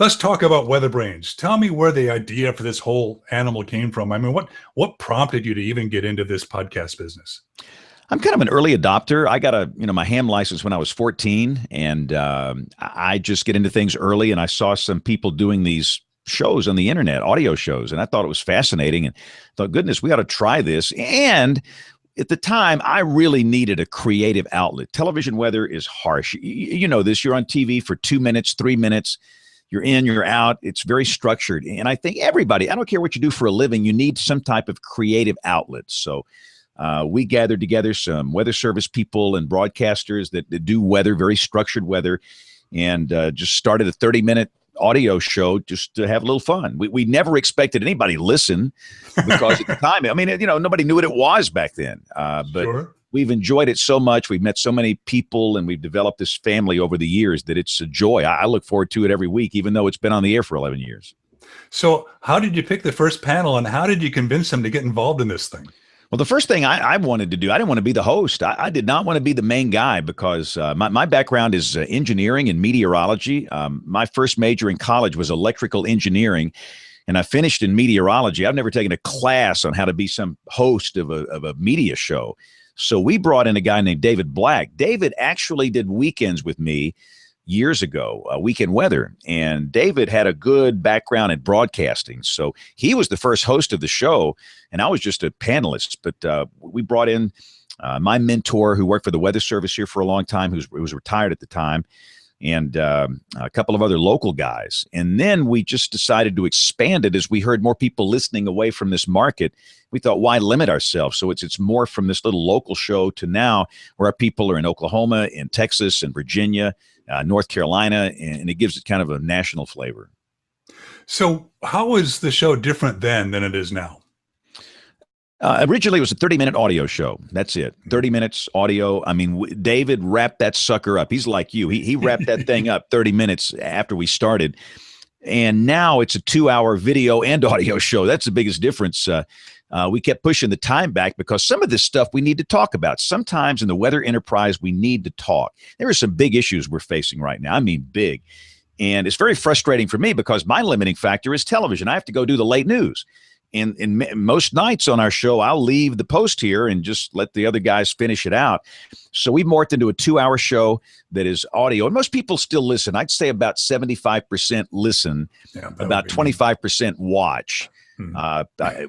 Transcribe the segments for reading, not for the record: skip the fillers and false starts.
Let's talk about WeatherBrains. Tell me where the idea for this whole animal came from. I mean, what prompted you to even get into this podcast business? I'm kind of an early adopter. I got my ham license when I was 14, and I just get into things early. And I saw some people doing these shows on the internet, audio shows, and I thought it was fascinating. And thought, goodness, we ought to try this. And at the time, I really needed a creative outlet. Television weather is harsh. You know this. You're on TV for 2 minutes, 3 minutes. You're in, you're out. It's very structured. And I think everybody, I don't care what you do for a living, you need some type of creative outlet. So we gathered together some weather service people and broadcasters that do weather, very structured weather, and just started a 30-minute audio show just to have a little fun. We never expected anybody to listen because at the time, I mean, nobody knew what it was back then. But sure. We've enjoyed it so much. We've met so many people, and we've developed this family over the years that it's a joy. I look forward to it every week, even though it's been on the air for 11 years. So how did you pick the first panel, and how did you convince them to get involved in this thing? Well, the first thing I wanted to do, I didn't want to be the host. I did not want to be the main guy because my background is engineering and meteorology. My first major in college was electrical engineering, and I finished in meteorology. I've never taken a class on how to be some host of a media show. So we brought in a guy named David Black. David actually did weekends with me years ago, Weekend Weather. And David had a good background in broadcasting. So he was the first host of the show, and I was just a panelist. But we brought in my mentor who worked for the Weather Service here for a long time, who was retired at the time, and a couple of other local guys. And then we just decided to expand it as we heard more people listening away from this market. We thought, why limit ourselves? So it's more from this little local show to now where our people are in Oklahoma, in Texas, and Virginia, North Carolina, and it gives it kind of a national flavor. So how is the show different then than it is now? Originally, it was a 30-minute audio show. That's it. 30 minutes audio. I mean, David wrapped that sucker up. He's like you. He wrapped that thing up 30 minutes after we started. And now it's a 2-hour video and audio show. That's the biggest difference. We kept pushing the time back because some of this stuff we need to talk about. Sometimes in the weather enterprise, we need to talk. There are some big issues we're facing right now. I mean, big. And it's very frustrating for me because my limiting factor is television. I have to go do the late news. And most nights on our show, I'll leave the post here and just let the other guys finish it out. So we've morphed into a 2-hour show that is audio. And most people still listen. I'd say about 75% listen, about 25% watch.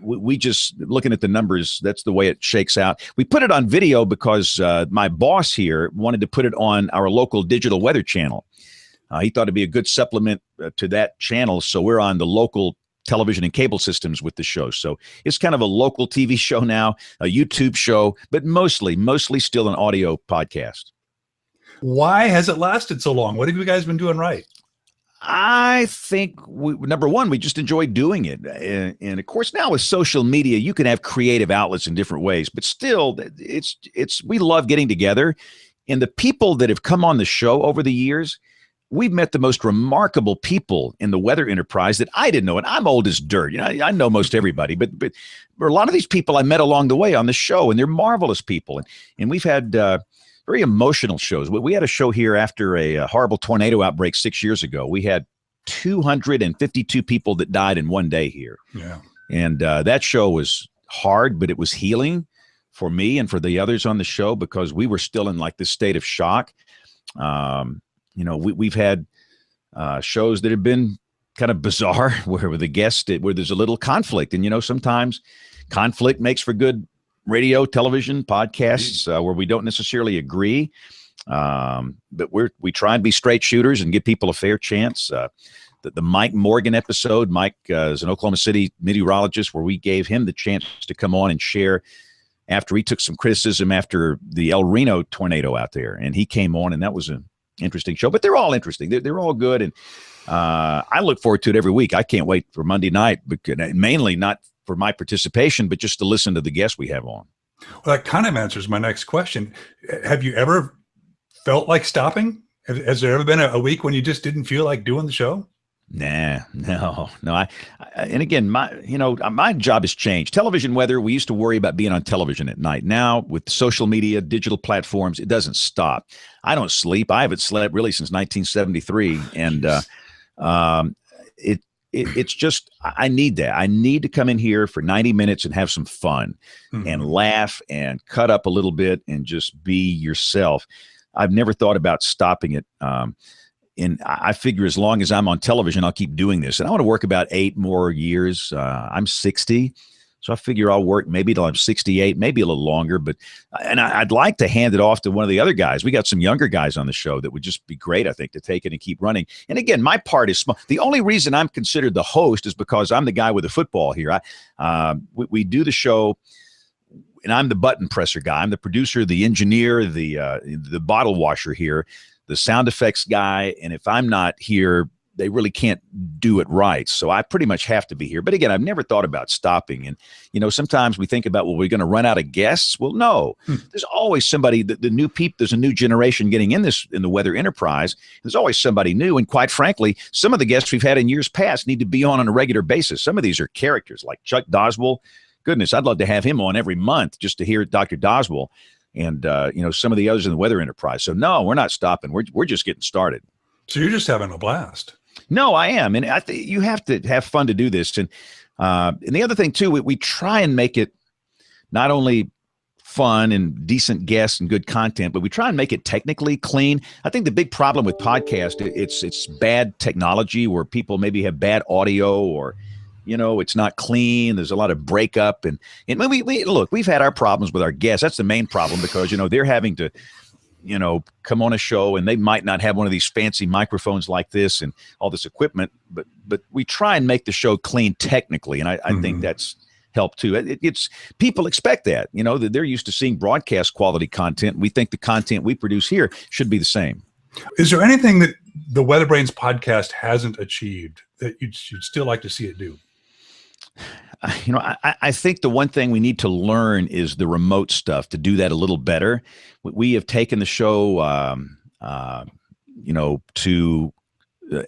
We just, looking at the numbers, that's the way it shakes out. We put it on video because my boss here wanted to put it on our local digital weather channel. He thought it'd be a good supplement to that channel. So we're on the local television and cable systems with the show. So it's kind of a local TV show now, a YouTube show, but mostly still an audio podcast. Why has it lasted so long? What have you guys been doing right? I think, number one, we just enjoy doing it. And of course, now with social media, you can have creative outlets in different ways, but still, we love getting together. And the people that have come on the show over the years, we've met the most remarkable people in the weather enterprise that I didn't know. And I'm old as dirt. I know most everybody, but a lot of these people I met along the way on the show, and they're marvelous people. And we've had very emotional shows. We had a show here after a horrible tornado outbreak 6 years ago. We had 252 people that died in one day here. Yeah. And that show was hard, but it was healing for me and for the others on the show because we were still in like this state of shock. We've had shows that have been kind of bizarre where the guest, where there's a little conflict. And, sometimes conflict makes for good radio, television, podcasts where we don't necessarily agree. But we try and be straight shooters and give people a fair chance. The Mike Morgan episode, Mike is an Oklahoma City meteorologist where we gave him the chance to come on and share after he took some criticism after the El Reno tornado out there. And he came on, and that was an interesting show. But they're all interesting. They're all good. And I look forward to it every week. I can't wait for Monday night, mainly not for my participation, but just to listen to the guests we have on. Well, that kind of answers my next question. Have you ever felt like stopping? Has there ever been a week when you just didn't feel like doing the show? No. And again, my job has changed. Television weather, we used to worry about being on television at night. Now with social media, digital platforms, it doesn't stop. I don't sleep. I haven't slept really since 1973. And Um, it's just, I need that. I need to come in here for 90 minutes and have some fun and laugh and cut up a little bit and just be yourself. I've never thought about stopping it. And I figure as long as I'm on television, I'll keep doing this. And I want to work about 8 more years. I'm 60. So I figure I'll work maybe till I'm 68, maybe a little longer. But I'd like to hand it off to one of the other guys. We got some younger guys on the show that would just be great, I think, to take it and keep running. And again, my part is small. The only reason I'm considered the host is because I'm the guy with the football here. We do the show, and I'm the button presser guy. I'm the producer, the engineer, the bottle washer here, the sound effects guy. And if I'm not here, they really can't do it right. So I pretty much have to be here. But again, I've never thought about stopping. And, sometimes we think about, well, we're going to run out of guests. Well, no, there's always somebody, the new people, there's a new generation getting in the weather enterprise. There's always somebody new. And quite frankly, some of the guests we've had in years past need to be on a regular basis. Some of these are characters like Chuck Doswell. Goodness, I'd love to have him on every month just to hear Dr. Doswell and, some of the others in the weather enterprise. So no, we're not stopping. We're just getting started. So you're just having a blast. No, I am. And I think you have to have fun to do this. And the other thing, too, we try and make it not only fun and decent guests and good content, but we try and make it technically clean. I think the big problem with podcast, it's bad technology where people maybe have bad audio or, it's not clean. There's a lot of breakup. And look, we've had our problems with our guests. That's the main problem because, they're having to come on a show and they might not have one of these fancy microphones like this and all this equipment, but we try and make the show clean technically. And I think that's helped too. It's people expect that, that they're used to seeing broadcast quality content. We think the content we produce here should be the same. Is there anything that the WeatherBrains podcast hasn't achieved that you'd still like to see it do? I think the one thing we need to learn is the remote stuff to do that a little better. We have taken the show, to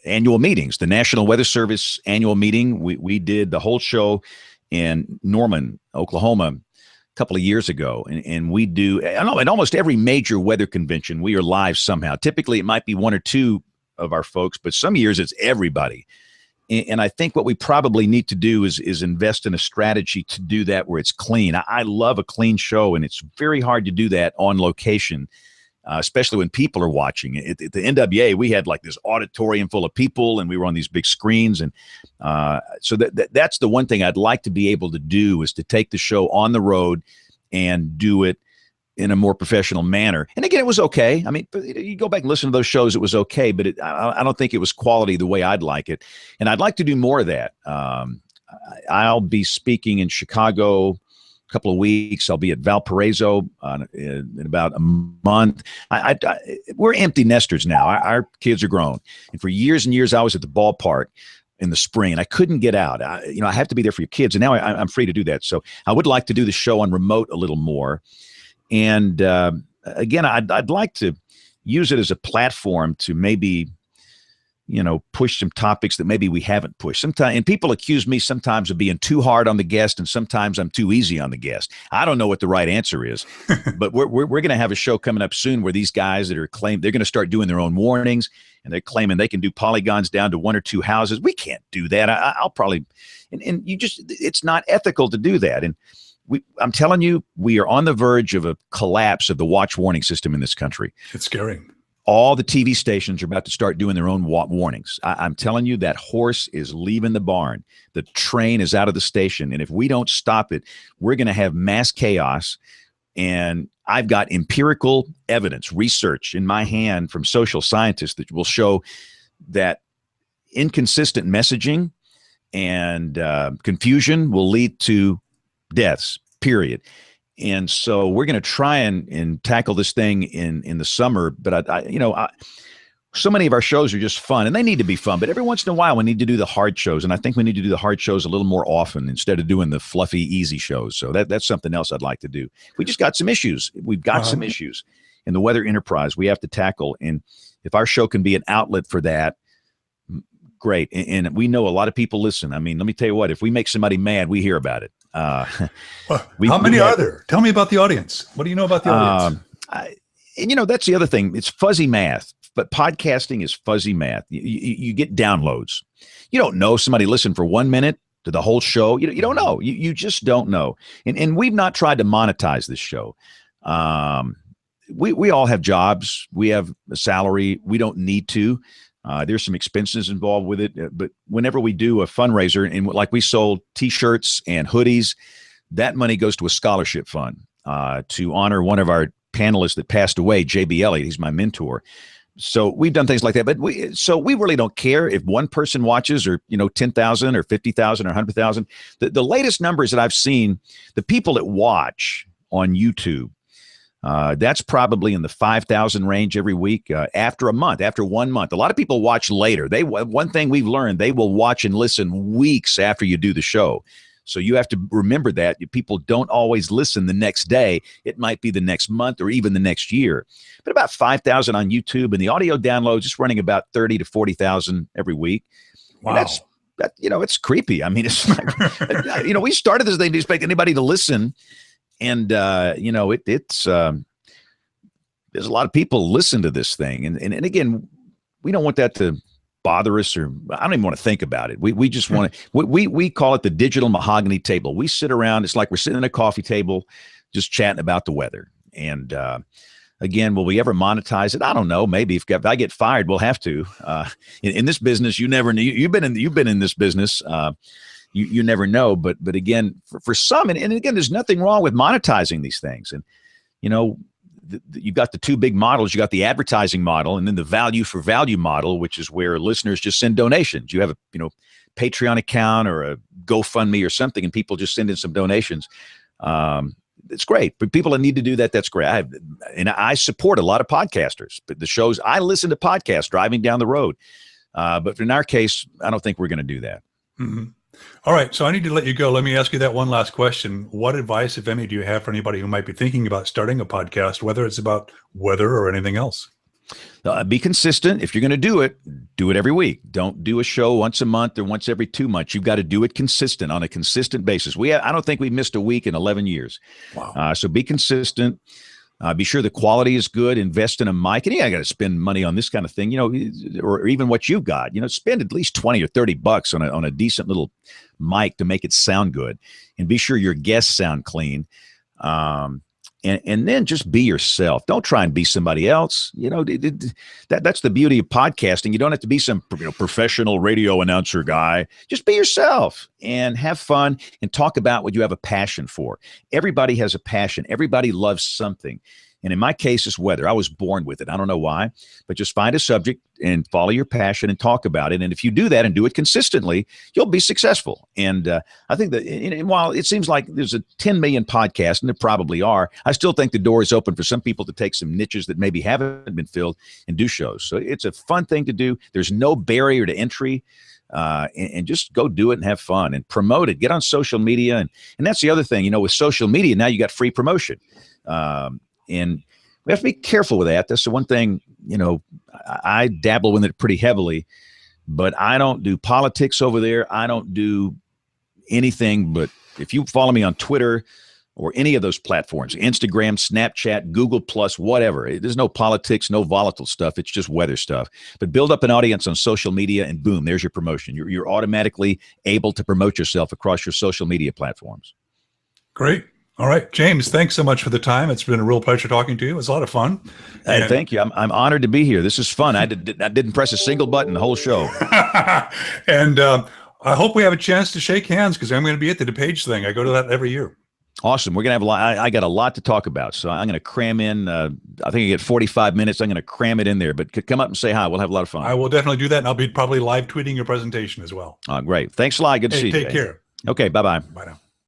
annual meetings, the National Weather Service annual meeting. We did the whole show in Norman, Oklahoma, a couple of years ago. And we do, at almost every major weather convention, we are live somehow. Typically, it might be 1 or 2 of our folks, but some years it's everybody. And I think what we probably need to do is invest in a strategy to do that where it's clean. I love a clean show, and it's very hard to do that on location, especially when people are watching. At the NWA, we had like this auditorium full of people, and we were on these big screens. And so that's the one thing I'd like to be able to do is to take the show on the road and do it in a more professional manner. And again, it was okay. I mean, you go back and listen to those shows, it was okay, but I don't think it was quality the way I'd like it. And I'd like to do more of that. I'll be speaking in Chicago a couple of weeks. I'll be at Valparaiso in about a month. We're empty nesters now. Our kids are grown. And for years and years, I was at the ballpark in the spring, and I couldn't get out. I have to be there for your kids. And now I'm free to do that. So I would like to do the show on remote a little more. And again, I'd like to use it as a platform to maybe, push some topics that maybe we haven't pushed. Sometimes, and people accuse me sometimes of being too hard on the guest, and sometimes I'm too easy on the guest. I don't know what the right answer is, but we're going to have a show coming up soon where these guys that are claimed they're going to start doing their own warnings, and they're claiming they can do polygons down to 1 or 2 houses. We can't do that. I'll probably, and it's not ethical to do that. And I'm telling you, we are on the verge of a collapse of the watch warning system in this country. It's scary. All the TV stations are about to start doing their own warnings. I'm telling you, that horse is leaving the barn. The train is out of the station. And if we don't stop it, we're going to have mass chaos. And I've got empirical evidence, research in my hand from social scientists that will show that inconsistent messaging and confusion will lead to deaths, period. And so we're going to try and tackle this thing in the summer. But so many of our shows are just fun, and they need to be fun. But every once in a while, we need to do the hard shows, and I think we need to do the hard shows a little more often instead of doing the fluffy, easy shows. So that's something else I'd like to do. We just got some issues. We've got some issues in the weather enterprise we have to tackle, and if our show can be an outlet for that, great. And we know a lot of people listen. I mean, let me tell you what, if we make somebody mad, we hear about it. How many are there? Tell me about the audience. What do you know about the audience? And that's the other thing. It's fuzzy math. but podcasting is fuzzy math. You get downloads. You don't know somebody listened for 1 minute to the whole show. You don't know. You just don't know. And we've not tried to monetize this show. We all have jobs. We have a salary. We don't need to. There's some expenses involved with it. But whenever we do a fundraiser, and like we sold T-shirts and hoodies, that money goes to a scholarship fund to honor one of our panelists that passed away, J.B. Elliott. He's my mentor. So we've done things like that. But we really don't care if one person watches, or 10,000 or 50,000 or 100,000. The latest numbers that I've seen, the people that watch on YouTube, that's probably in the 5,000 range every week after a month, after 1 month. A lot of people watch later. One thing we've learned, they will watch and listen weeks after you do the show. So you have to remember that people don't always listen the next day. It might be the next month or even the next year. But about 5,000 on YouTube, and the audio downloads is running about 30 to 40,000 every week. Wow. And it's creepy. I mean, it's like, we started this thing to expect anybody to listen. And, there's a lot of people listen to this thing. And again, we don't want that to bother us, or I don't even want to think about it. We just want to, we call it the digital mahogany table. We sit around, it's like we're sitting at a coffee table, just chatting about the weather. And, again, will we ever monetize it? I don't know. Maybe if I get fired, we'll have to. In this business, you never know. You've been in this business. You never know. But again, for some, and again, there's nothing wrong with monetizing these things. And, you've got the two big models. You got the advertising model, and then the value for value model, which is where listeners just send donations. You have a Patreon account or a GoFundMe or something, and people just send in some donations. It's great. But people that need to do that, that's great. I support a lot of podcasters. But the shows, I listen to podcasts driving down the road. But in our case, I don't think we're going to do that. Mm-hmm. All right. So I need to let you go. Let me ask you that one last question. What advice, if any, do you have for anybody who might be thinking about starting a podcast, whether it's about weather or anything else? Be consistent. If you're going to do it every week. Don't do a show once a month or once every 2 months. You've got to do it consistent, on a consistent basis. I don't think we've missed a week in 11 years. Wow. So be consistent. Be sure the quality is good. Invest in a mic. And I got to spend money on this kind of thing, or even what you've got. Spend at least $20 or $30 on a decent little mic to make it sound good. And be sure your guests sound clean. And then just be yourself. Don't try and be somebody else. That's the beauty of podcasting. You don't have to be some professional radio announcer guy. Just be yourself and have fun and talk about what you have a passion for. Everybody has a passion. Everybody loves something. And in my case, it's weather. I was born with it. I don't know why, but just find a subject and follow your passion and talk about it. And if you do that and do it consistently, you'll be successful. And I think that and while it seems like there's a 10 million podcasts, and there probably are, I still think the door is open for some people to take some niches that maybe haven't been filled and do shows. So it's a fun thing to do. There's no barrier to entry. And just go do it and have fun and promote it. Get on social media. And that's the other thing, with social media, now you got free promotion. And we have to be careful with that. That's the one thing, I dabble in it pretty heavily, but I don't do politics over there. I don't do anything. But if you follow me on Twitter or any of those platforms, Instagram, Snapchat, Google Plus, whatever, there's no politics, no volatile stuff. It's just weather stuff. But build up an audience on social media and boom, there's your promotion. You're automatically able to promote yourself across your social media platforms. Great. All right, James, thanks so much for the time. It's been a real pleasure talking to you. It was a lot of fun. Hey, thank you. I'm honored to be here. This is fun. I didn't press a single button the whole show. And I hope we have a chance to shake hands, because I'm going to be at the DePage thing. I go to that every year. Awesome. We're going to have a lot. I got a lot to talk about. So I'm going to cram in. I think I get 45 minutes. I'm going to cram it in there. But come up and say hi. We'll have a lot of fun. I will definitely do that. And I'll be probably live tweeting your presentation as well. Great. Thanks a lot. Good to see you. Take care. Okay. Bye-bye. Bye now.